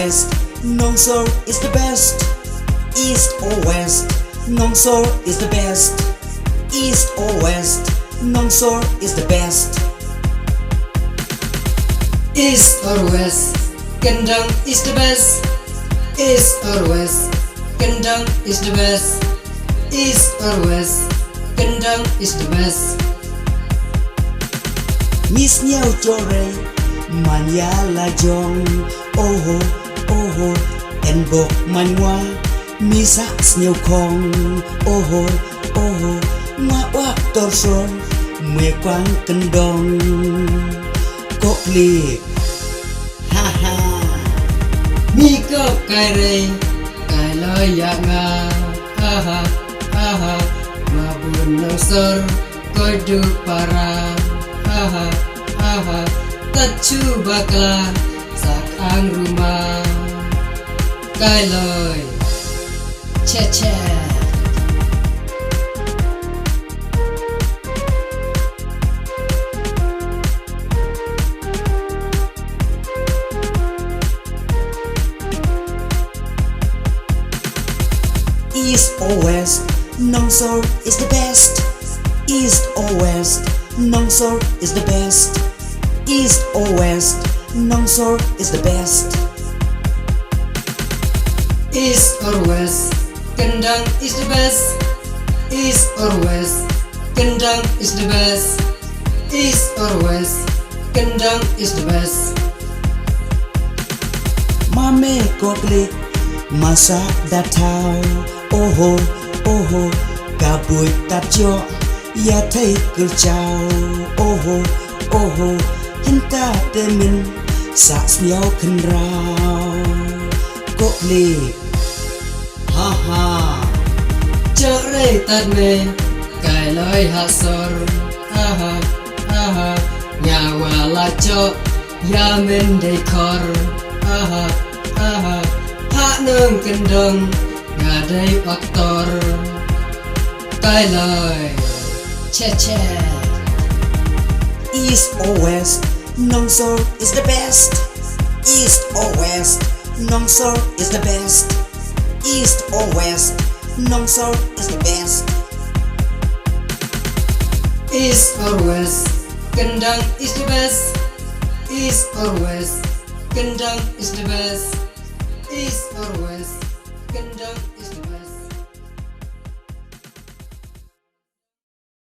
west, Nongsor is the best. East or west, Nongsor is the best. East or west, Nongsor is the best. East or west, kyndong is the best. East or west, kyndong is the best. East or west, kyndong is the best. Miss nhau cho rê, manya la jong. Oh oh, en bok man wa, misa nhau kong. Oh nga wak torson, mue quang kyndong. Cốc liệt, ha ha. Mi cốc cài rê, cài lời dạ nga. Ha ha, mà buồn Nongsor coi được para. Ha, tak cu bakla sak ang rumah. Cài lời, che. East or west, Nongsor is the best. East or west, Nongsor is the best. East or west, Nongsor is the best. East or west, kyndong is the best. East or west, kyndong is the best. East or west, kyndong is the best. Mame koklik, masak datau. Oh, kabut tap jo, ya thấy cử chào. Oh, hinta temin, sa nhau khăn rau. Koklik, ha. Cho rê tạt mê, cài lời hạ sor. Ha, nhà hòa la cho, ya men đầy khor. Ha, hạ nâng kyndong, ngà đầy aktor. Cài lời, che. East or west, Nongsor is the best. East or west, Nongsor is the best. East or west, Nongsor is the best. East or west, kyndong is the best. East or west, kyndong is the best. East or west, kyndong